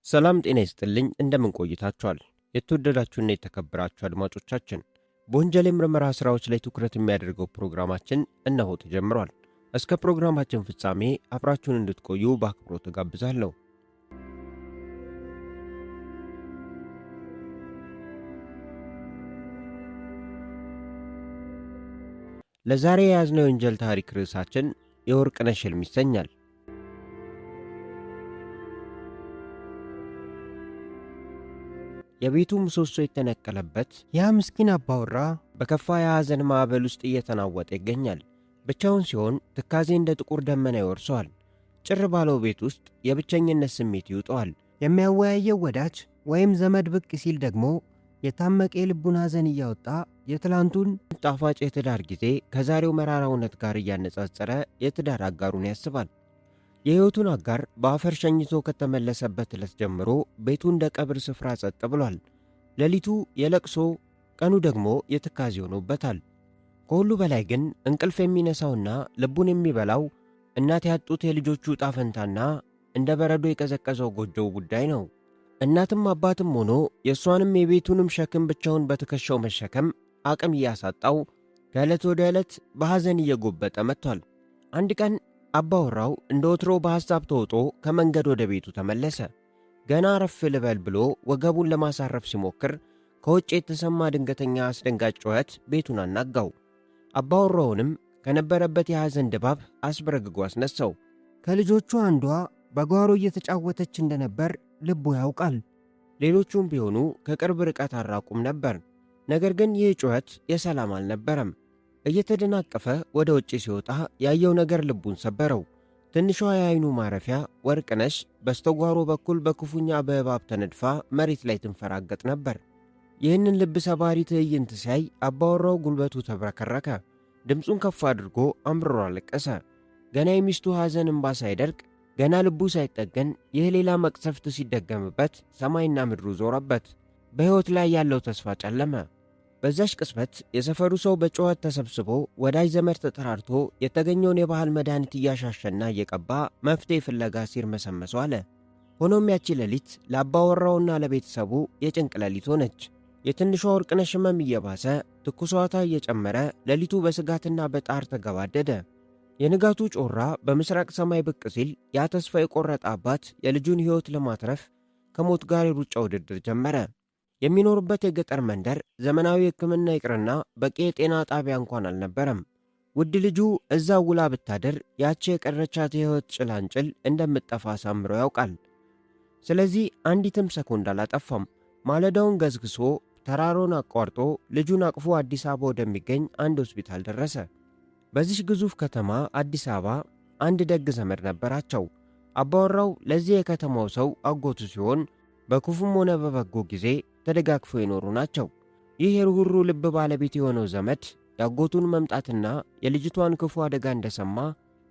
ሰላም ጤና ይስጥልኝ። እንደምን ቆይታችኋል? የተወደዳችሁና የተከበራችሁ አድማጮቻችን፣ በወንጀል የምርመራ ሥራዎች ላይ ትኩረት የሚያደርገው ፕሮግራማችን እነሆ ተጀምሯል። እስከ ፕሮግራማችን ፍጻሜ አብራችሁን እንድትቆዩ በአክብሮት እጋብዛለሁ። ለዛሬ የያዝነው የወንጀል ታሪክ ርዕሳችን የወርቅነሽ ሕልም ይሰኛል። የቤቱ ምሰሶ የተነቀለበት ያ ምስኪን አባወራ በከፋ የሐዘን ማዕበል ውስጥ እየተናወጠ ይገኛል። ብቻውን ሲሆን ትካዜ እንደ ጥቁር ደመና ይወርሰዋል። ጭር ባለው ቤት ውስጥ የብቸኝነት ስሜት ይውጠዋል። የሚያወያየው ወዳጅ ወይም ዘመድ ብቅ ሲል ደግሞ የታመቀ የልቡን ሐዘን እያወጣ የትላንቱን ጣፋጭ የትዳር ጊዜ ከዛሬው መራራ እውነት ጋር እያነጻጸረ የትዳር አጋሩን ያስባል። የሕይወቱን አጋር በአፈር ሸኝቶ ከተመለሰበት ዕለት ጀምሮ ቤቱ እንደ ቀብር ስፍራ ጸጥ ብሏል። ሌሊቱ የለቅሶ ቀኑ ደግሞ የትካዜ ሆኖበታል። ከሁሉ በላይ ግን እንቅልፍ የሚነሳውና ልቡን የሚበላው እናት ያጡት የልጆቹ ዕጣ ፈንታና እንደ በረዶ የቀዘቀዘው ጎጆው ጉዳይ ነው። እናትም አባትም ሆኖ የእሷንም የቤቱንም ሸክም ብቻውን በትከሻው መሸከም አቅም እያሳጣው ከዕለት ወደ ዕለት በሐዘን እየጎበጠ መጥቷል። አንድ ቀን አባወራው እንደ ወትሮ በሐሳብ ተውጦ ከመንገድ ወደ ቤቱ ተመለሰ። ገና አረፍ ልበል ብሎ ወገቡን ለማሳረፍ ሲሞክር ከውጭ የተሰማ ድንገተኛ አስደንጋጭ ጩኸት ቤቱን አናጋው። አባወራውንም ከነበረበት የሐዘን ድባብ አስበረግጎ አስነሳው። ከልጆቹ አንዷ በጓሮ እየተጫወተች እንደነበር ልቡ ያውቃል። ሌሎቹም ቢሆኑ ከቅርብ ርቀት አራቁም ነበር። ነገር ግን ይህ ጩኸት የሰላም አልነበረም። እየተደናቀፈ ወደ ውጭ ሲወጣ ያየው ነገር ልቡን ሰበረው። ትንሿ የዓይኑ ማረፊያ ወርቅነሽ በስተጓሮ በኩል በክፉኛ በእባብ ተነድፋ መሬት ላይ ትንፈራገጥ ነበር። ይህንን ልብ ሰባሪ ትዕይንት ሲያይ አባወራው ጉልበቱ ተብረከረከ። ድምፁን ከፍ አድርጎ አምርሮ አለቀሰ። ገና የሚስቱ ሐዘን እምባ ሳይደርቅ፣ ገና ልቡ ሳይጠገን ይህ ሌላ መቅሰፍት ሲደገምበት ሰማይና ምድሩ ዞረበት። በሕይወት ላይ ያለው ተስፋ ጨለመ። በዛሽ ቅጽበት የሰፈሩ ሰው በጩኸት ተሰብስቦ ወዳጅ ዘመድ ተጠራርቶ የተገኘውን የባህል መድኃኒት እያሻሸና እየቀባ መፍትሔ ፍለጋ ሲርመሰመሱ አለ። ሆኖም ያቺ ሌሊት ለአባወራውና ለቤተሰቡ የጭንቅ ሌሊት ሆነች። የትንሿ ወርቅነሽ ሕመም እየባሰ ትኩሳቷ እየጨመረ ሌሊቱ በስጋትና በጣር ተገባደደ። የንጋቱ ጮራ በምስራቅ ሰማይ ብቅ ሲል ያ ተስፋ የቆረጠ አባት የልጁን ሕይወት ለማትረፍ ከሞት ጋር የሩጫ ውድድር ጀመረ። የሚኖርበት የገጠር መንደር ዘመናዊ ሕክምና ይቅርና በቂ የጤና ጣቢያ እንኳን አልነበረም። ውድ ልጁ እዛው ውላ ብታደር ያቺ የቀረቻት የሕይወት ጭላንጭል እንደምትጠፋ አሳምሮ ያውቃል። ስለዚህ አንዲትም ሰኮንድ አላጠፋም። ማለዳውን ገዝግሶ ተራሮን አቋርጦ ልጁን አቅፎ አዲስ አበባ ወደሚገኝ አንድ ሆስፒታል ደረሰ። በዚህ ግዙፍ ከተማ አዲስ አበባ አንድ ደግ ዘመድ ነበራቸው። አባወራው ለዚህ የከተማው ሰው አጎቱ ሲሆን በክፉም ሆነ በበጎ ጊዜ ተደጋግፈው የኖሩ ናቸው። ይህ የርኅሩህ ልብ ባለቤት የሆነው ዘመድ የአጎቱን መምጣትና የልጅቷን ክፉ አደጋ እንደሰማ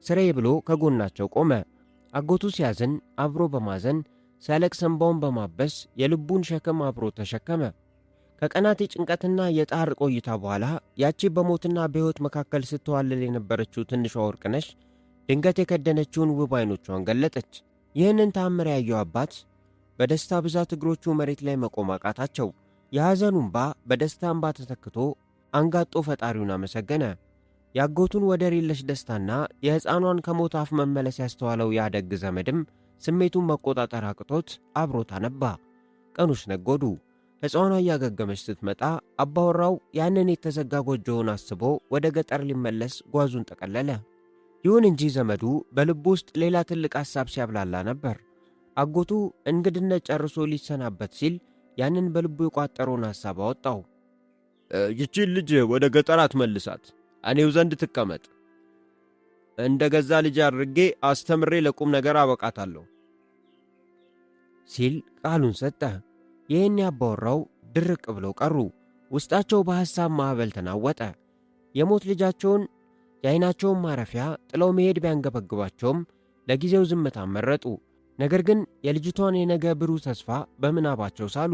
ስራዬ ብሎ ከጎናቸው ቆመ። አጎቱ ሲያዝን አብሮ በማዘን ሲያለቅስ እንባውን በማበስ የልቡን ሸክም አብሮ ተሸከመ። ከቀናት የጭንቀትና የጣር ቆይታ በኋላ ያቺ በሞትና በሕይወት መካከል ስትዋልል የነበረችው ትንሿ ወርቅነሽ ድንገት የከደነችውን ውብ ዓይኖቿን ገለጠች። ይህንን ተአምር ያየው አባት በደስታ ብዛት እግሮቹ መሬት ላይ መቆም አቃታቸው። የሐዘኑ እንባ በደስታ እንባ ተተክቶ አንጋጦ ፈጣሪውን አመሰገነ። የአጎቱን ወደር የለሽ ደስታና የሕፃኗን ከሞት አፍ መመለስ ያስተዋለው ያ ደግ ዘመድም ስሜቱን መቆጣጠር አቅቶት አብሮት አነባ። ቀኖች ነጎዱ። ሕፃኗ እያገገመች ስትመጣ አባወራው ያንን የተዘጋ ጎጆውን አስቦ ወደ ገጠር ሊመለስ ጓዙን ጠቀለለ። ይሁን እንጂ ዘመዱ በልቡ ውስጥ ሌላ ትልቅ ሐሳብ ሲያብላላ ነበር። አጎቱ እንግድነት ጨርሶ ሊሰናበት ሲል ያንን በልቡ የቋጠረውን ሐሳብ አወጣው። ይቺን ልጅ ወደ ገጠር አትመልሳት፣ እኔው ዘንድ ትቀመጥ። እንደ ገዛ ልጅ አድርጌ አስተምሬ ለቁም ነገር አበቃታለሁ ሲል ቃሉን ሰጠ። ይህን ያባወራው ድርቅ ብለው ቀሩ። ውስጣቸው በሐሳብ ማዕበል ተናወጠ። የሞት ልጃቸውን የዓይናቸውን ማረፊያ ጥለው መሄድ ቢያንገበግባቸውም ለጊዜው ዝምታ መረጡ። ነገር ግን የልጅቷን የነገ ብሩህ ተስፋ በምናባቸው ሳሉ።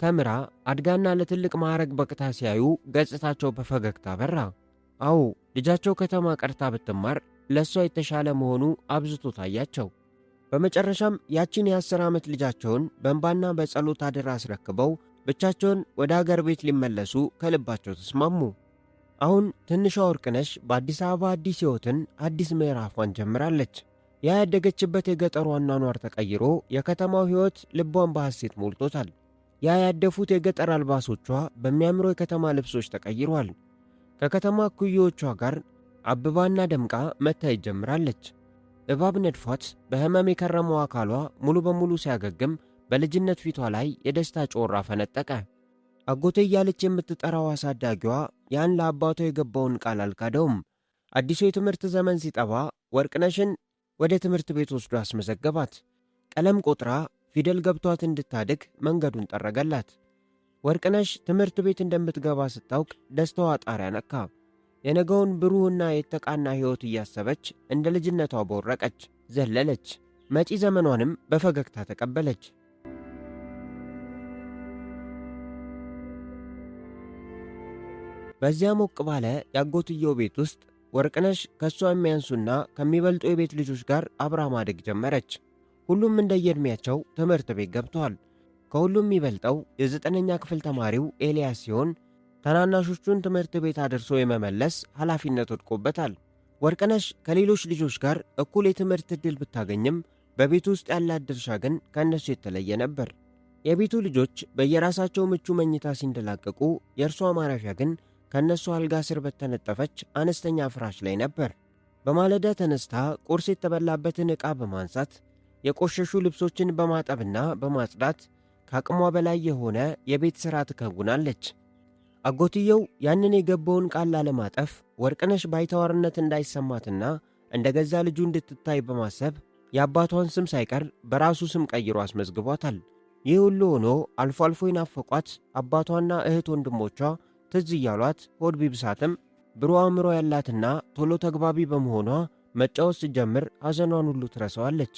ተምራ አድጋና ለትልቅ ማዕረግ በቅታ ሲያዩ ገጽታቸው በፈገግታ በራ። አዎ ልጃቸው ከተማ ቀርታ ብትማር ለእሷ የተሻለ መሆኑ አብዝቶ ታያቸው። በመጨረሻም ያቺን የ10 ዓመት ልጃቸውን በእንባና በጸሎት አደራ አስረክበው ብቻቸውን ወደ አገር ቤት ሊመለሱ ከልባቸው ተስማሙ። አሁን ትንሿ ወርቅነሽ በአዲስ አበባ አዲስ ሕይወትን አዲስ ምዕራፏን ጀምራለች። ያ ያደገችበት የገጠሩ አኗኗር ተቀይሮ የከተማው ሕይወት ልቧን በሐሴት ሞልቶታል። ያ ያደፉት የገጠር አልባሶቿ በሚያምሩ የከተማ ልብሶች ተቀይሯል። ከከተማ እኩዮቿ ጋር አብባና ደምቃ መታየት ጀምራለች። እባብ ነድፏት በሕመም የከረመው አካሏ ሙሉ በሙሉ ሲያገግም በልጅነት ፊቷ ላይ የደስታ ጮራ ፈነጠቀ። አጎቴ እያለች የምትጠራው አሳዳጊዋ ያን ለአባቷ የገባውን ቃል አልካደውም። አዲሱ የትምህርት ዘመን ሲጠባ ወርቅነሽን ወደ ትምህርት ቤት ወስዶ አስመዘገባት። ቀለም ቆጥራ ፊደል ገብቷት እንድታድግ መንገዱን ጠረገላት። ወርቅነሽ ትምህርት ቤት እንደምትገባ ስታውቅ ደስታዋ ጣሪያ ነካ። የነገውን ብሩህና የተቃና ሕይወት እያሰበች እንደ ልጅነቷ ቦረቀች፣ ዘለለች። መጪ ዘመኗንም በፈገግታ ተቀበለች። በዚያ ሞቅ ባለ ያጎትየው ቤት ውስጥ ወርቅነሽ ከእሷ የሚያንሱና ከሚበልጡ የቤት ልጆች ጋር አብራ ማደግ ጀመረች። ሁሉም እንደየዕድሜያቸው ትምህርት ቤት ገብተዋል። ከሁሉም የሚበልጠው የ9ኛ ክፍል ተማሪው ኤልያስ ሲሆን ታናናሾቹን ትምህርት ቤት አድርሶ የመመለስ ኃላፊነት ወድቆበታል። ወርቅነሽ ከሌሎች ልጆች ጋር እኩል የትምህርት ዕድል ብታገኝም በቤቱ ውስጥ ያላት ድርሻ ግን ከእነሱ የተለየ ነበር። የቤቱ ልጆች በየራሳቸው ምቹ መኝታ ሲንደላቀቁ፣ የእርሷ ማረፊያ ግን ከእነሱ አልጋ ስር በተነጠፈች አነስተኛ ፍራሽ ላይ ነበር። በማለዳ ተነስታ ቁርስ የተበላበትን ዕቃ በማንሳት የቆሸሹ ልብሶችን በማጠብና በማጽዳት ከአቅሟ በላይ የሆነ የቤት ሥራ ትከውናለች። አጎትየው ያንን የገባውን ቃል ላለማጠፍ ወርቅነሽ ባይተዋርነት እንዳይሰማትና እንደ ገዛ ልጁ እንድትታይ በማሰብ የአባቷን ስም ሳይቀር በራሱ ስም ቀይሮ አስመዝግቧታል። ይህ ሁሉ ሆኖ አልፎ አልፎ ይናፈቋት አባቷና እህት ወንድሞቿ ትዝ እያሏት ሆድ ቢብሳትም ብሩህ አእምሮ ያላትና ቶሎ ተግባቢ በመሆኗ መጫወት ስትጀምር ሐዘኗን ሁሉ ትረሳዋለች።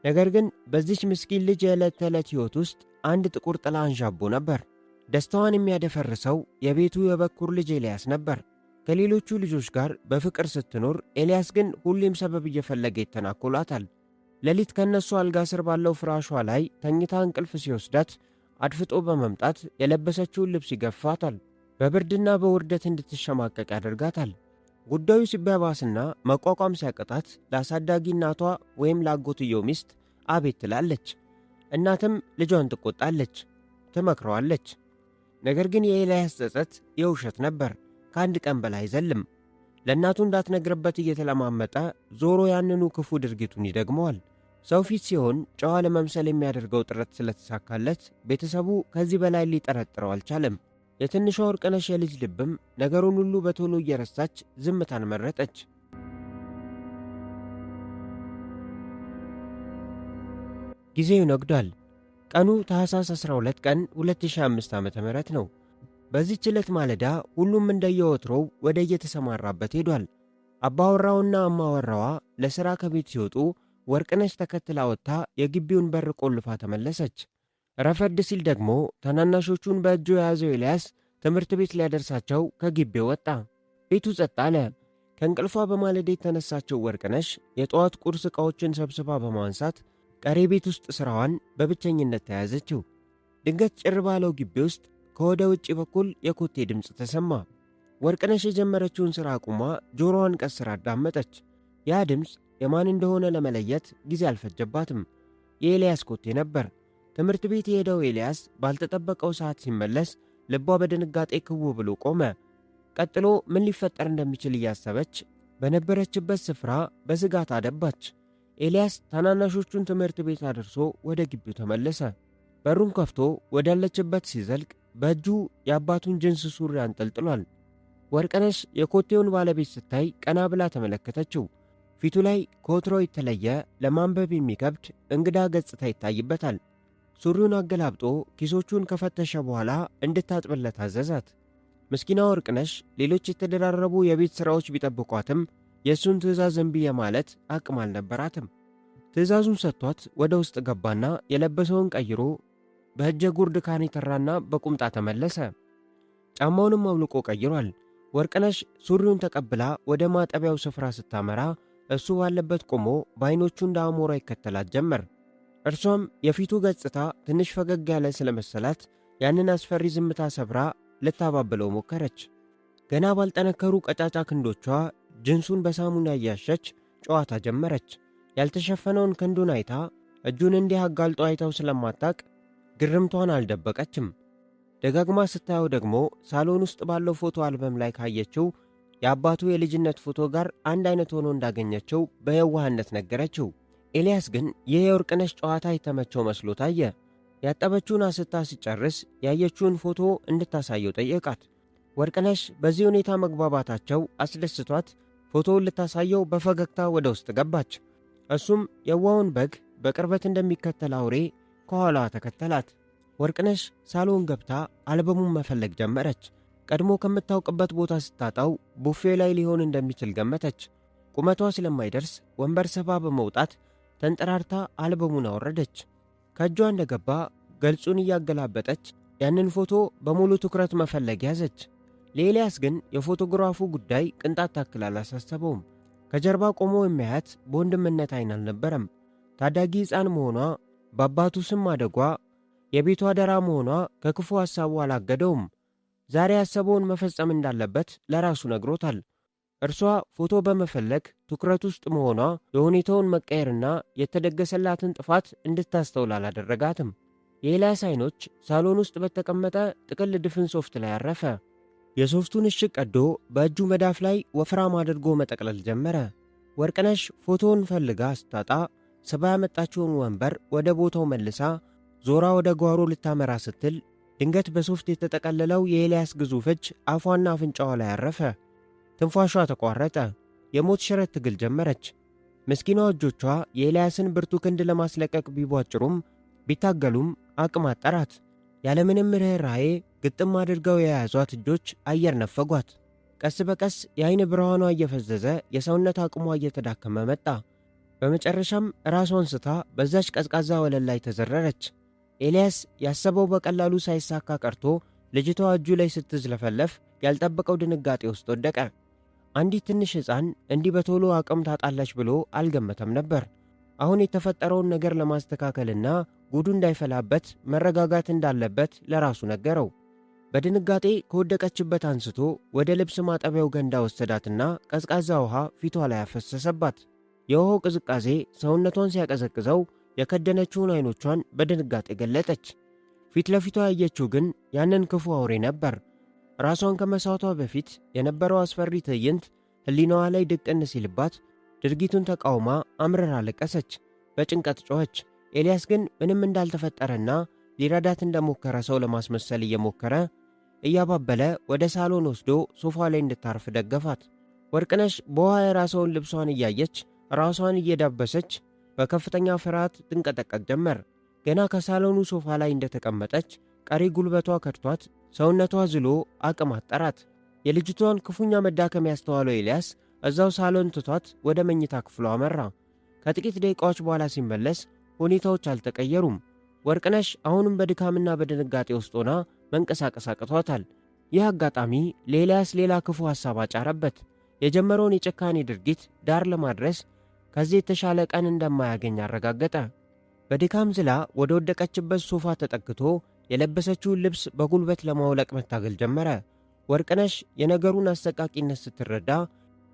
ነገር ግን በዚች ምስኪን ልጅ የዕለት ተዕለት ሕይወት ውስጥ አንድ ጥቁር ጥላ አንዣቦ ነበር። ደስታዋን የሚያደፈርሰው የቤቱ የበኩር ልጅ ኤልያስ ነበር። ከሌሎቹ ልጆች ጋር በፍቅር ስትኖር፣ ኤልያስ ግን ሁሌም ሰበብ እየፈለገ ይተናኮላታል። ሌሊት ከነሱ አልጋ ስር ባለው ፍራሿ ላይ ተኝታ እንቅልፍ ሲወስዳት አድፍጦ በመምጣት የለበሰችውን ልብስ ይገፋታል። በብርድና በውርደት እንድትሸማቀቅ ያደርጋታል። ጉዳዩ ሲባባስና መቋቋም ሲያቅጣት ለአሳዳጊ እናቷ ወይም ለአጎትየው ሚስት አቤት ትላለች። እናትም ልጇን ትቆጣለች፣ ትመክረዋለች። ነገር ግን የኤልያስ ጸጸት የውሸት ነበር። ከአንድ ቀን በላይ አይዘልም። ለእናቱ እንዳትነግርበት እየተለማመጠ ዞሮ ያንኑ ክፉ ድርጊቱን ይደግመዋል። ሰው ፊት ሲሆን ጨዋ ለመምሰል የሚያደርገው ጥረት ስለተሳካለት ቤተሰቡ ከዚህ በላይ ሊጠረጥረው አልቻለም። የትንሿ ወርቅነሽ የልጅ ልብም ነገሩን ሁሉ በቶሎ እየረሳች ዝምታን መረጠች። ጊዜው ነግዷል። ቀኑ ታኅሳስ 12 ቀን 2005 ዓ.ም ነው። በዚህች ዕለት ማለዳ ሁሉም እንደየወትሮው ወደ የተሰማራበት ሄዷል። አባወራውና እማወራዋ ለሥራ ከቤት ሲወጡ ወርቅነሽ ተከትላ ወጥታ የግቢውን በር ቆልፋ ተመለሰች። ረፈድ ሲል ደግሞ ታናናሾቹን በእጁ የያዘው ኤልያስ ትምህርት ቤት ሊያደርሳቸው ከግቢው ወጣ። ቤቱ ጸጥ አለ። ከእንቅልፏ በማለዳ የተነሳቸው ወርቅነሽ የጠዋት ቁርስ ዕቃዎችን ሰብስባ በማንሳት ቀሪ ቤት ውስጥ ሥራዋን በብቸኝነት ተያዘችው። ድንገት ጭር ባለው ግቢ ውስጥ ከወደ ውጭ በኩል የኮቴ ድምፅ ተሰማ። ወርቅነሽ የጀመረችውን ሥራ አቁማ ጆሮዋን ቀስራ አዳመጠች። ያ ድምፅ የማን እንደሆነ ለመለየት ጊዜ አልፈጀባትም። የኤልያስ ኮቴ ነበር። ትምህርት ቤት የሄደው ኤልያስ ባልተጠበቀው ሰዓት ሲመለስ ልቧ በድንጋጤ ክው ብሎ ቆመ። ቀጥሎ ምን ሊፈጠር እንደሚችል እያሰበች በነበረችበት ስፍራ በስጋት አደባች። ኤልያስ ታናናሾቹን ትምህርት ቤት አድርሶ ወደ ግቢው ተመለሰ። በሩን ከፍቶ ወዳለችበት ሲዘልቅ በእጁ የአባቱን ጅንስ ሱሪ አንጠልጥሏል። ወርቅነሽ የኮቴውን ባለቤት ስታይ ቀና ብላ ተመለከተችው። ፊቱ ላይ ከወትሮ የተለየ ለማንበብ የሚከብድ እንግዳ ገጽታ ይታይበታል። ሱሪውን አገላብጦ ኪሶቹን ከፈተሸ በኋላ እንድታጥብለት አዘዛት። ምስኪና ወርቅነሽ ሌሎች የተደራረቡ የቤት ሥራዎች ቢጠብቋትም የእሱን ትእዛዝ እምቢ የማለት አቅም አልነበራትም። ትእዛዙን ሰጥቷት ወደ ውስጥ ገባና የለበሰውን ቀይሮ በእጀ ጉርድ ካኔተራና በቁምጣ ተመለሰ። ጫማውንም አውልቆ ቀይሯል። ወርቅነሽ ሱሪውን ተቀብላ ወደ ማጠቢያው ስፍራ ስታመራ እሱ ባለበት ቆሞ በዐይኖቹ እንደ አሞራ ይከተላት ጀመር። እርሷም የፊቱ ገጽታ ትንሽ ፈገግ ያለ ስለመሰላት ያንን አስፈሪ ዝምታ ሰብራ ልታባብለው ሞከረች። ገና ባልጠነከሩ ቀጫጫ ክንዶቿ ጅንሱን በሳሙና እያሸች ጨዋታ ጀመረች። ያልተሸፈነውን ክንዱን አይታ እጁን እንዲህ አጋልጦ አይተው ስለማታቅ ግርምቷን አልደበቀችም። ደጋግማ ስታየው ደግሞ ሳሎን ውስጥ ባለው ፎቶ አልበም ላይ ካየችው የአባቱ የልጅነት ፎቶ ጋር አንድ አይነት ሆኖ እንዳገኘችው በየዋህነት ነገረችው። ኤልያስ ግን ይህ የወርቅነሽ ጨዋታ የተመቸው መስሎ ታየ። ያጠበችውን አስታ ሲጨርስ ያየችውን ፎቶ እንድታሳየው ጠየቃት። ወርቅነሽ በዚህ ሁኔታ መግባባታቸው አስደስቷት ፎቶውን ልታሳየው በፈገግታ ወደ ውስጥ ገባች። እሱም የዋውን በግ በቅርበት እንደሚከተል አውሬ ከኋላዋ ተከተላት። ወርቅነሽ ሳሎን ገብታ አልበሙን መፈለግ ጀመረች። ቀድሞ ከምታውቅበት ቦታ ስታጣው ቡፌ ላይ ሊሆን እንደሚችል ገመተች። ቁመቷ ስለማይደርስ ወንበር ስባ በመውጣት ተንጠራርታ አልበሙን አወረደች። ከእጇ እንደገባ ገልጹን እያገላበጠች ያንን ፎቶ በሙሉ ትኩረት መፈለግ ያዘች። ለኤልያስ ግን የፎቶግራፉ ጉዳይ ቅንጣት ታክል አላሳሰበውም። ከጀርባ ቆሞ የሚያያት በወንድምነት ዓይን አልነበረም። ታዳጊ ሕፃን መሆኗ፣ በአባቱ ስም ማደጓ፣ የቤቷ አደራ መሆኗ ከክፉ ሐሳቡ አላገደውም። ዛሬ ያሰበውን መፈጸም እንዳለበት ለራሱ ነግሮታል። እርሷ ፎቶ በመፈለግ ትኩረት ውስጥ መሆኗ የሁኔታውን መቀየርና የተደገሰላትን ጥፋት እንድታስተውል አላደረጋትም። የኤልያስ ዓይኖች ሳሎን ውስጥ በተቀመጠ ጥቅል ድፍን ሶፍት ላይ አረፈ። የሶፍቱን እሽግ ቀዶ በእጁ መዳፍ ላይ ወፍራም አድርጎ መጠቅለል ጀመረ። ወርቅነሽ ፎቶውን ፈልጋ ስታጣ ስባ ያመጣችውን ወንበር ወደ ቦታው መልሳ ዞራ ወደ ጓሮ ልታመራ ስትል ድንገት በሶፍት የተጠቀለለው የኤልያስ ግዙፍ እጅ አፏና አፍንጫዋ ላይ አረፈ። ትንፋሿ ተቋረጠ። የሞት ሽረት ትግል ጀመረች። ምስኪኗ እጆቿ የኤልያስን ብርቱ ክንድ ለማስለቀቅ ቢቧጭሩም ቢታገሉም አቅም አጠራት። ያለምንም ርኅራኄ ግጥም አድርገው የያዟት እጆች አየር ነፈጓት። ቀስ በቀስ የዐይን ብርሃኗ እየፈዘዘ የሰውነት አቅሟ እየተዳከመ መጣ። በመጨረሻም ራሷን ስታ በዛች ቀዝቃዛ ወለል ላይ ተዘረረች። ኤልያስ ያሰበው በቀላሉ ሳይሳካ ቀርቶ ልጅቷ እጁ ላይ ስትዝለፈለፍ ያልጠበቀው ድንጋጤ ውስጥ ወደቀ። አንዲት ትንሽ ሕፃን እንዲህ በቶሎ አቅም ታጣለች ብሎ አልገመተም ነበር። አሁን የተፈጠረውን ነገር ለማስተካከልና ጉዱ እንዳይፈላበት መረጋጋት እንዳለበት ለራሱ ነገረው። በድንጋጤ ከወደቀችበት አንስቶ ወደ ልብስ ማጠቢያው ገንዳ ወሰዳትና ቀዝቃዛ ውሃ ፊቷ ላይ አፈሰሰባት። የውሃው ቅዝቃዜ ሰውነቷን ሲያቀዘቅዘው የከደነችውን ዓይኖቿን በድንጋጤ ገለጠች። ፊት ለፊቷ ያየችው ግን ያንን ክፉ አውሬ ነበር። ራሷን ከመሳቷ በፊት የነበረው አስፈሪ ትዕይንት ሕሊናዋ ላይ ድቅን ሲልባት ድርጊቱን ተቃውማ አምርራ አለቀሰች። በጭንቀት ጮኸች። ኤልያስ ግን ምንም እንዳልተፈጠረና ሊረዳት እንደሞከረ ሰው ለማስመሰል እየሞከረ እያባበለ ወደ ሳሎን ወስዶ ሶፋ ላይ እንድታርፍ ደገፋት። ወርቅነሽ በውሃ የራሰውን ልብሷን እያየች ራሷን እየዳበሰች በከፍተኛ ፍርሃት ትንቀጠቀጥ ጀመር። ገና ከሳሎኑ ሶፋ ላይ እንደተቀመጠች ቀሪ ጉልበቷ ከድቷት ሰውነቷ ዝሎ አቅም አጠራት። የልጅቷን ክፉኛ መዳከም ያስተዋለው ኤልያስ እዛው ሳሎን ትቷት ወደ መኝታ ክፍሏ አመራ። ከጥቂት ደቂቃዎች በኋላ ሲመለስ ሁኔታዎች አልተቀየሩም። ወርቅነሽ አሁንም በድካምና በድንጋጤ ውስጥ ሆና መንቀሳቀስ አቅቷታል። ይህ አጋጣሚ ለኤልያስ ሌላ ክፉ ሐሳብ አጫረበት። የጀመረውን የጭካኔ ድርጊት ዳር ለማድረስ ከዚህ የተሻለ ቀን እንደማያገኝ አረጋገጠ። በድካም ዝላ ወደ ወደቀችበት ሶፋ ተጠግቶ የለበሰችውን ልብስ በጉልበት ለማውለቅ መታገል ጀመረ። ወርቅነሽ የነገሩን አሰቃቂነት ስትረዳ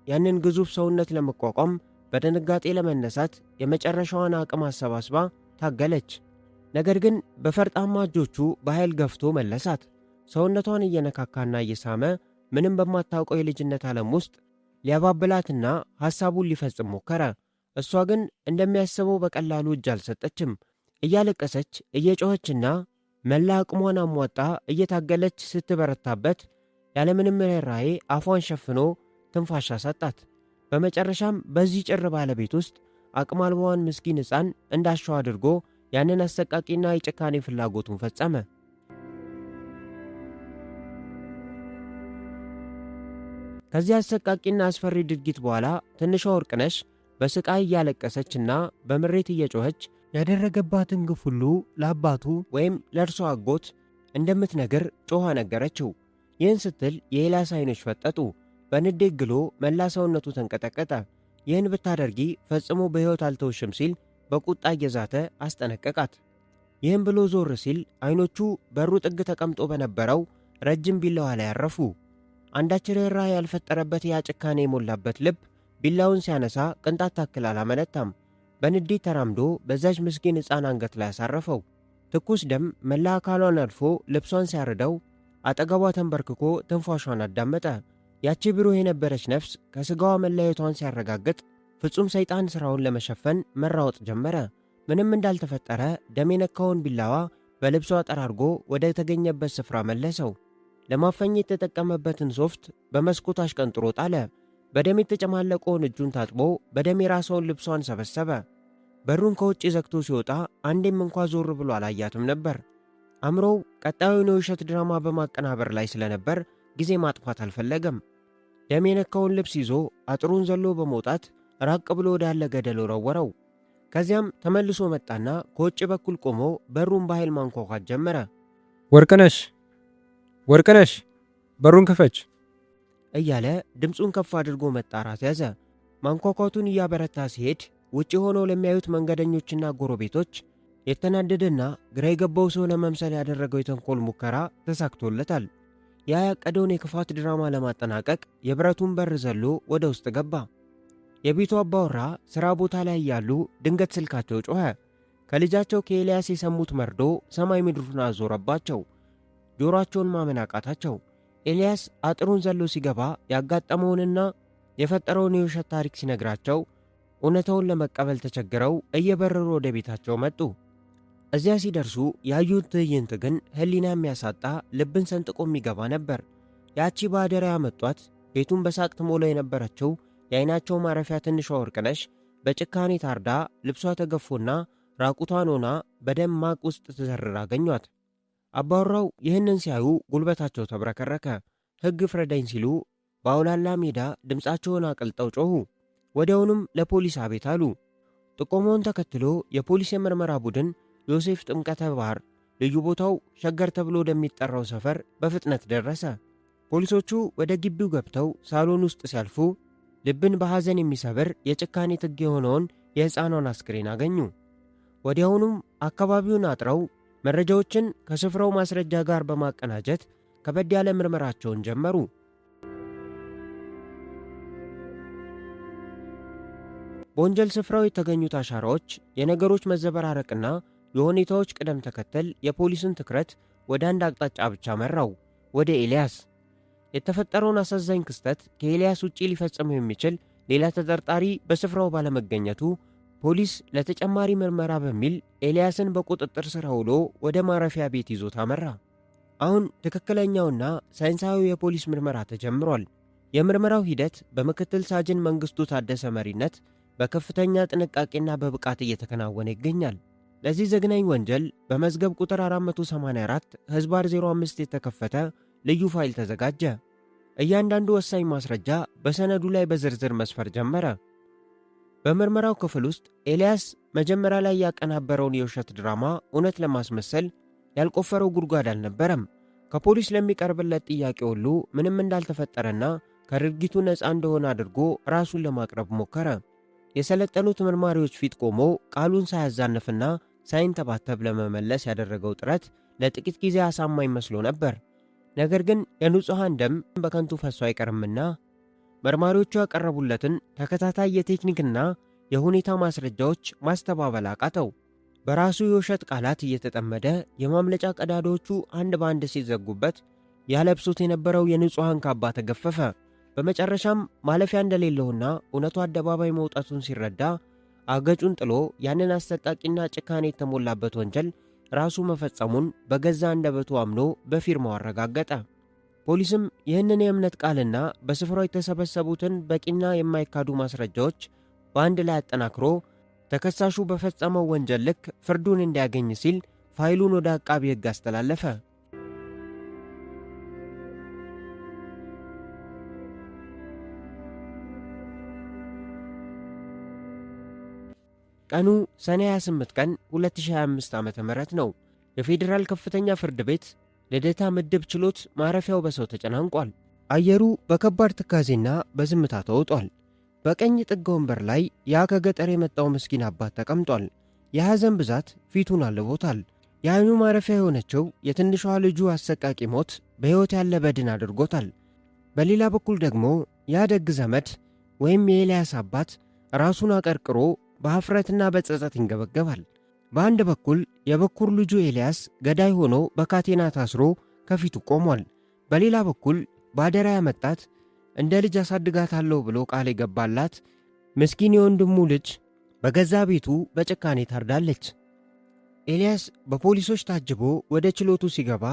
ያንን ግዙፍ ሰውነት ለመቋቋም በድንጋጤ ለመነሳት የመጨረሻዋን አቅም አሰባስባ ታገለች። ነገር ግን በፈርጣማ እጆቹ በኃይል ገፍቶ መለሳት። ሰውነቷን እየነካካና እየሳመ ምንም በማታውቀው የልጅነት ዓለም ውስጥ ሊያባብላትና ሐሳቡን ሊፈጽም ሞከረ። እሷ ግን እንደሚያስበው በቀላሉ እጅ አልሰጠችም። እያለቀሰች እየጮኸችና መላ አቅሟን አሟጣ እየታገለች ስትበረታበት ያለምንም ርኅራኄ አፏን ሸፍኖ ትንፋሽ አሳጣት። በመጨረሻም በዚህ ጭር ባለቤት ውስጥ አቅም አልባዋን ምስኪን ሕፃን እንዳሻው አድርጎ ያንን አሰቃቂና የጭካኔ ፍላጎቱን ፈጸመ። ከዚህ አሰቃቂና አስፈሪ ድርጊት በኋላ ትንሿ ወርቅነሽ በስቃይ እያለቀሰችና በምሬት እየጮኸች ያደረገባትን ግፍ ሁሉ ለአባቱ ወይም ለእርሷ አጎት እንደምትነግር ጮኻ ነገረችው። ይህን ስትል የኤልያስ ዓይኖች ፈጠጡ። በንዴት ግሎ መላ ሰውነቱ ተንቀጠቀጠ። ይህን ብታደርጊ ፈጽሞ በሕይወት አልተውሽም ሲል በቁጣ እየዛተ አስጠነቀቃት። ይህም ብሎ ዞር ሲል ዓይኖቹ በሩ ጥግ ተቀምጦ በነበረው ረጅም ቢላዋ ላይ ያረፉ። አንዳች ርኅራኄ ያልፈጠረበት ያ ጭካኔ የሞላበት ልብ ቢላውን ሲያነሳ ቅንጣት ታክል አላመነታም። በንዴት ተራምዶ በዛች ምስኪን ሕፃን አንገት ላይ ያሳረፈው። ትኩስ ደም መላ አካሏን አልፎ ልብሷን ሲያርደው አጠገቧ ተንበርክኮ ትንፋሿን አዳመጠ። ያቺ ብሩህ የነበረች ነፍስ ከሥጋዋ መለየቷን ሲያረጋግጥ ፍጹም ሰይጣን ሥራውን ለመሸፈን መራወጥ ጀመረ። ምንም እንዳልተፈጠረ ደም የነካውን ቢላዋ በልብሷ ጠራርጎ ወደ ተገኘበት ስፍራ መለሰው። ለማፈኘት የተጠቀመበትን ሶፍት በመስኮት አሽቀንጥሮ ጣለ። በደም የተጨማለቀውን እጁን ታጥቦ በደም የራሰውን ልብሷን ሰበሰበ። በሩን ከውጭ ዘግቶ ሲወጣ አንዴም እንኳ ዞር ብሎ አላያትም ነበር። አእምሮው ቀጣዩን የውሸት ድራማ በማቀናበር ላይ ስለነበር ጊዜ ማጥፋት አልፈለገም። ደም የነካውን ልብስ ይዞ አጥሩን ዘሎ በመውጣት ራቅ ብሎ ወዳለ ገደል ወረወረው። ከዚያም ተመልሶ መጣና ከውጭ በኩል ቆሞ በሩን በኃይል ማንኳኳት ጀመረ። ወርቅነሽ ወርቅነሽ፣ በሩን ክፈች እያለ ድምፁን ከፍ አድርጎ መጣራት ያዘ። ማንኳኳቱን እያበረታ ሲሄድ ውጭ ሆነው ለሚያዩት መንገደኞችና ጎረቤቶች የተናደደና ግራ የገባው ሰው ለመምሰል ያደረገው የተንኮል ሙከራ ተሳክቶለታል። ያ ያቀደውን የክፋት ድራማ ለማጠናቀቅ የብረቱን በር ዘሎ ወደ ውስጥ ገባ። የቤቱ አባወራ ሥራ ቦታ ላይ ያሉ ድንገት ስልካቸው ጮኸ። ከልጃቸው ከኤልያስ የሰሙት መርዶ ሰማይ ምድሩን አዞረባቸው። ጆሮአቸውን ማመን አቃታቸው። ኤልያስ አጥሩን ዘሎ ሲገባ ያጋጠመውንና የፈጠረውን የውሸት ታሪክ ሲነግራቸው እውነታውን ለመቀበል ተቸግረው እየበረሩ ወደ ቤታቸው መጡ። እዚያ ሲደርሱ ያዩት ትዕይንት ግን ሕሊና የሚያሳጣ ልብን ሰንጥቆ የሚገባ ነበር። ያቺ በአደራ ያመጧት ቤቱን በሳቅ ትሞላ የነበረችው የዓይናቸው ማረፊያ ትንሿ ወርቅነሽ በጭካኔ ታርዳ ልብሷ ተገፎና ራቁቷን ሆና በደም ማቅ ውስጥ ተዘርራ አገኟት። አባወራው ይህንን ሲያዩ ጉልበታቸው ተብረከረከ። ሕግ ፍረደኝ ሲሉ በአውላላ ሜዳ ድምፃቸውን አቅልጠው ጮኹ። ወዲያውኑም ለፖሊስ አቤት አሉ። ጥቆማውን ተከትሎ የፖሊስ የምርመራ ቡድን ዮሴፍ ጥምቀተ ባህር ልዩ ቦታው ሸገር ተብሎ ወደሚጠራው ሰፈር በፍጥነት ደረሰ። ፖሊሶቹ ወደ ግቢው ገብተው ሳሎን ውስጥ ሲያልፉ ልብን በሐዘን የሚሰብር የጭካኔ ጥግ የሆነውን የሕፃኗን አስክሬን አገኙ። ወዲያውኑም አካባቢውን አጥረው መረጃዎችን ከስፍራው ማስረጃ ጋር በማቀናጀት ከበድ ያለ ምርመራቸውን ጀመሩ። በወንጀል ስፍራው የተገኙት አሻራዎች፣ የነገሮች መዘበራረቅና የሁኔታዎች ቅደም ተከተል የፖሊስን ትኩረት ወደ አንድ አቅጣጫ ብቻ መራው፣ ወደ ኤልያስ። የተፈጠረውን አሳዛኝ ክስተት ከኤልያስ ውጪ ሊፈጽመው የሚችል ሌላ ተጠርጣሪ በስፍራው ባለመገኘቱ ፖሊስ ለተጨማሪ ምርመራ በሚል ኤልያስን በቁጥጥር ስር አውሎ ወደ ማረፊያ ቤት ይዞት አመራ። አሁን ትክክለኛውና ሳይንሳዊ የፖሊስ ምርመራ ተጀምሯል። የምርመራው ሂደት በምክትል ሳጅን መንግስቱ ታደሰ መሪነት በከፍተኛ ጥንቃቄና በብቃት እየተከናወነ ይገኛል። ለዚህ ዘግናኝ ወንጀል በመዝገብ ቁጥር 484 ህዝባር 05 የተከፈተ ልዩ ፋይል ተዘጋጀ። እያንዳንዱ ወሳኝ ማስረጃ በሰነዱ ላይ በዝርዝር መስፈር ጀመረ። በምርመራው ክፍል ውስጥ ኤልያስ መጀመሪያ ላይ ያቀናበረውን የውሸት ድራማ እውነት ለማስመሰል ያልቆፈረው ጉድጓድ አልነበረም። ከፖሊስ ለሚቀርብለት ጥያቄ ሁሉ ምንም እንዳልተፈጠረና ከድርጊቱ ነፃ እንደሆነ አድርጎ ራሱን ለማቅረብ ሞከረ። የሰለጠኑት መርማሪዎች ፊት ቆሞ ቃሉን ሳያዛንፍና ሳይንተባተብ ለመመለስ ያደረገው ጥረት ለጥቂት ጊዜ አሳማኝ መስሎ ነበር። ነገር ግን የንጹሐን ደም በከንቱ ፈሶ አይቀርምና መርማሪዎቹ ያቀረቡለትን ተከታታይ የቴክኒክና የሁኔታ ማስረጃዎች ማስተባበል አቃተው። በራሱ የውሸት ቃላት እየተጠመደ የማምለጫ ቀዳዳዎቹ አንድ በአንድ ሲዘጉበት ያለብሱት የነበረው የንጹሐን ካባ ተገፈፈ። በመጨረሻም ማለፊያ እንደሌለውና እውነቱ አደባባይ መውጣቱን ሲረዳ አገጩን ጥሎ ያንን አሰቃቂና ጭካኔ የተሞላበት ወንጀል ራሱ መፈጸሙን በገዛ አንደበቱ አምኖ በፊርማው አረጋገጠ። ፖሊስም ይህንን የእምነት ቃልና በስፍራው የተሰበሰቡትን በቂና የማይካዱ ማስረጃዎች በአንድ ላይ አጠናክሮ ተከሳሹ በፈጸመው ወንጀል ልክ ፍርዱን እንዲያገኝ ሲል ፋይሉን ወደ አቃቢ ሕግ አስተላለፈ። ቀኑ ሰኔ 28 ቀን 2025 ዓ.ም ነው። የፌዴራል ከፍተኛ ፍርድ ቤት ልደታ ምድብ ችሎት ማረፊያው በሰው ተጨናንቋል። አየሩ በከባድ ትካዜና በዝምታ ተውጧል። በቀኝ ጥግ ወንበር ላይ ያ ከገጠር የመጣው ምስኪን አባት ተቀምጧል። የሐዘን ብዛት ፊቱን አልቦታል። የዓይኑ ማረፊያ የሆነችው የትንሿ ልጁ አሰቃቂ ሞት በሕይወት ያለ በድን አድርጎታል። በሌላ በኩል ደግሞ ያ ደግ ዘመድ ወይም የኤልያስ አባት ራሱን አቀርቅሮ በኀፍረትና በጸጸት ይንገበገባል። በአንድ በኩል የበኩር ልጁ ኤልያስ ገዳይ ሆኖ በካቴና ታስሮ ከፊቱ ቆሟል። በሌላ በኩል ባደራ ያመጣት እንደ ልጅ አሳድጋታለሁ ብሎ ቃል የገባላት ምስኪን የወንድሙ ልጅ በገዛ ቤቱ በጭካኔ ታርዳለች። ኤልያስ በፖሊሶች ታጅቦ ወደ ችሎቱ ሲገባ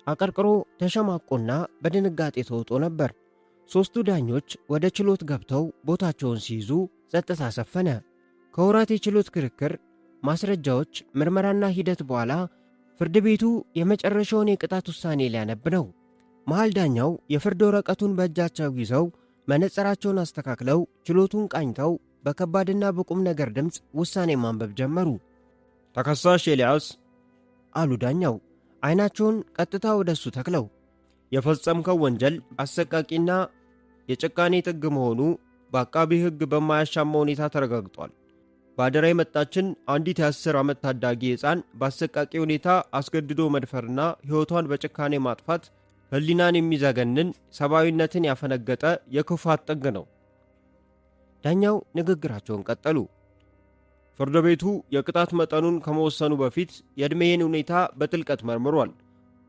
አቀርቅሮ ተሸማቆና በድንጋጤ ተውጦ ነበር። ሦስቱ ዳኞች ወደ ችሎት ገብተው ቦታቸውን ሲይዙ ጸጥታ ሰፈነ። ከወራት የችሎት ክርክር፣ ማስረጃዎች፣ ምርመራና ሂደት በኋላ ፍርድ ቤቱ የመጨረሻውን የቅጣት ውሳኔ ሊያነብ ነው። መሃል ዳኛው የፍርድ ወረቀቱን በእጃቸው ይዘው መነጽራቸውን አስተካክለው ችሎቱን ቃኝተው በከባድና በቁም ነገር ድምፅ ውሳኔ ማንበብ ጀመሩ። ተከሳሽ ኤልያስ አሉ ዳኛው ዐይናቸውን ቀጥታ ወደ እሱ ተክለው፣ የፈጸምከው ወንጀል አሰቃቂና የጭካኔ ጥግ መሆኑ በአቃቢ ሕግ በማያሻማ ሁኔታ ተረጋግጧል። ባደራ የመጣችን አንዲት የ10 ዓመት ታዳጊ ሕፃን በአሰቃቂ ሁኔታ አስገድዶ መድፈርና ሕይወቷን በጭካኔ ማጥፋት ሕሊናን የሚዘገንን ሰብአዊነትን ያፈነገጠ የክፋት ጥግ ነው። ዳኛው ንግግራቸውን ቀጠሉ። ፍርድ ቤቱ የቅጣት መጠኑን ከመወሰኑ በፊት የዕድሜህን ሁኔታ በጥልቀት መርምሯል።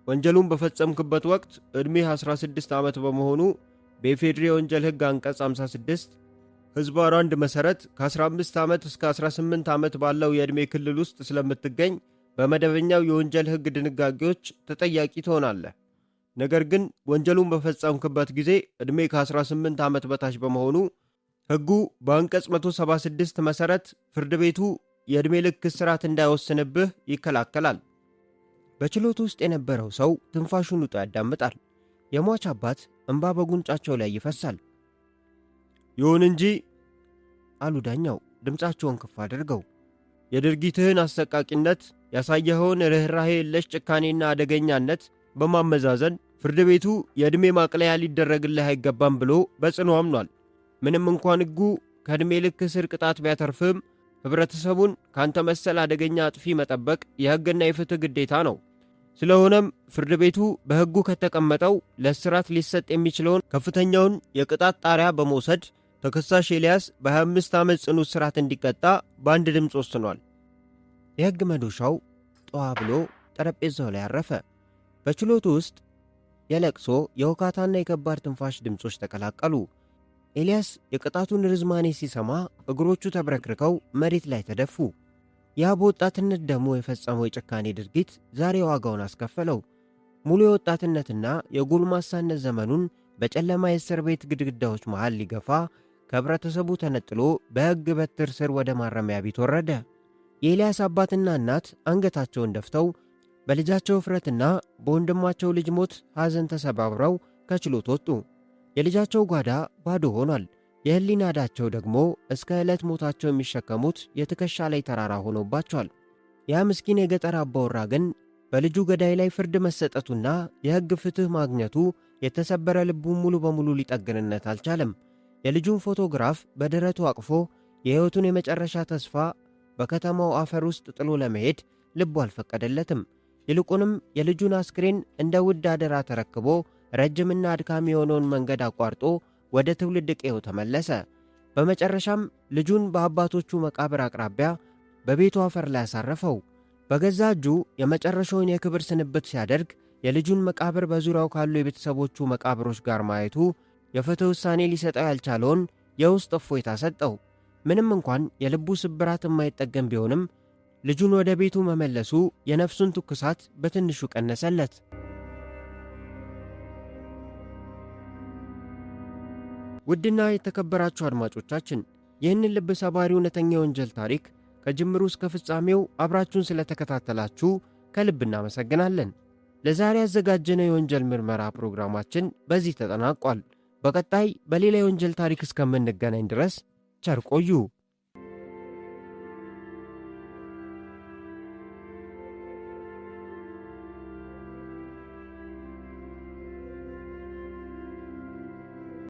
ወንጀሉን በፈጸምክበት ወቅት ዕድሜህ 16 ዓመት በመሆኑ በኢፌዴሪ የወንጀል ሕግ አንቀጽ 56 ሕዝባር 1 መሠረት ከ15 ዓመት እስከ 18 ዓመት ባለው የዕድሜ ክልል ውስጥ ስለምትገኝ በመደበኛው የወንጀል ሕግ ድንጋጌዎች ተጠያቂ ትሆናለህ። ነገር ግን ወንጀሉን በፈጸምክበት ጊዜ ዕድሜ ከ18 ዓመት በታች በመሆኑ ሕጉ በአንቀጽ 176 መሠረት ፍርድ ቤቱ የዕድሜ ልክ እስራት እንዳይወስንብህ ይከላከላል። በችሎቱ ውስጥ የነበረው ሰው ትንፋሹን ውጦ ያዳምጣል። የሟች አባት እንባ በጉንጫቸው ላይ ይፈሳል። ይሁን እንጂ አሉ ዳኛው ድምፃቸውን ከፍ አድርገው፣ የድርጊትህን አሰቃቂነት፣ ያሳየኸውን ርኅራኄ የለሽ ጭካኔና አደገኛነት በማመዛዘን ፍርድ ቤቱ የዕድሜ ማቅለያ ሊደረግልህ አይገባም ብሎ በጽኑ አምኗል። ምንም እንኳን ሕጉ ከዕድሜ ልክ እስር ቅጣት ቢያተርፍም ኅብረተሰቡን ካንተ መሰል አደገኛ አጥፊ መጠበቅ የሕግና የፍትሕ ግዴታ ነው። ስለሆነም ፍርድ ቤቱ በሕጉ ከተቀመጠው ለእስራት ሊሰጥ የሚችለውን ከፍተኛውን የቅጣት ጣሪያ በመውሰድ ተከሳሽ ኤልያስ በ25 ዓመት ጽኑ እስራት እንዲቀጣ በአንድ ድምፅ ወስኗል። የሕግ መዶሻው ጠዋ ብሎ ጠረጴዛው ላይ አረፈ። በችሎቱ ውስጥ የለቅሶ የውካታና የከባድ ትንፋሽ ድምፆች ተቀላቀሉ። ኤልያስ የቅጣቱን ርዝማኔ ሲሰማ እግሮቹ ተብረክርከው መሬት ላይ ተደፉ። ያ በወጣትነት ደሞ የፈጸመው የጭካኔ ድርጊት ዛሬ ዋጋውን አስከፈለው። ሙሉ የወጣትነትና የጎልማሳነት ዘመኑን በጨለማ የእስር ቤት ግድግዳዎች መሃል ሊገፋ ከኅብረተሰቡ ተነጥሎ በሕግ በትር ስር ወደ ማረሚያ ቤት ወረደ። የኤልያስ አባትና እናት አንገታቸውን ደፍተው በልጃቸው እፍረትና በወንድማቸው ልጅ ሞት ሐዘን ተሰባብረው ከችሎት ወጡ። የልጃቸው ጓዳ ባዶ ሆኗል። የሕሊና ዕዳቸው ደግሞ እስከ ዕለት ሞታቸው የሚሸከሙት የትከሻ ላይ ተራራ ሆኖባቸዋል። ያ ምስኪን የገጠር አባወራ ግን በልጁ ገዳይ ላይ ፍርድ መሰጠቱና የሕግ ፍትሕ ማግኘቱ የተሰበረ ልቡን ሙሉ በሙሉ ሊጠግንነት አልቻለም። የልጁን ፎቶግራፍ በደረቱ አቅፎ የሕይወቱን የመጨረሻ ተስፋ በከተማው አፈር ውስጥ ጥሎ ለመሄድ ልቡ አልፈቀደለትም። ይልቁንም የልጁን አስክሬን እንደ ውድ አደራ ተረክቦ ረጅምና አድካሚ የሆነውን መንገድ አቋርጦ ወደ ትውልድ ቀዬው ተመለሰ። በመጨረሻም ልጁን በአባቶቹ መቃብር አቅራቢያ በቤቱ አፈር ላይ አሳረፈው። በገዛ እጁ የመጨረሻውን የክብር ስንብት ሲያደርግ የልጁን መቃብር በዙሪያው ካሉ የቤተሰቦቹ መቃብሮች ጋር ማየቱ የፍትሕ ውሳኔ ሊሰጠው ያልቻለውን የውስጥ እፎይታ ሰጠው። ምንም እንኳን የልቡ ስብራት የማይጠገም ቢሆንም ልጁን ወደ ቤቱ መመለሱ የነፍሱን ትኩሳት በትንሹ ቀነሰለት። ውድና የተከበራችሁ አድማጮቻችን ይህንን ልብ ሰባሪ እውነተኛ የወንጀል ታሪክ ከጅምሩ እስከ ፍጻሜው አብራችሁን ስለተከታተላችሁ ከልብ እናመሰግናለን። ለዛሬ ያዘጋጀነው የወንጀል ምርመራ ፕሮግራማችን በዚህ ተጠናቋል። በቀጣይ በሌላ የወንጀል ታሪክ እስከምንገናኝ ድረስ ቸር ቆዩ።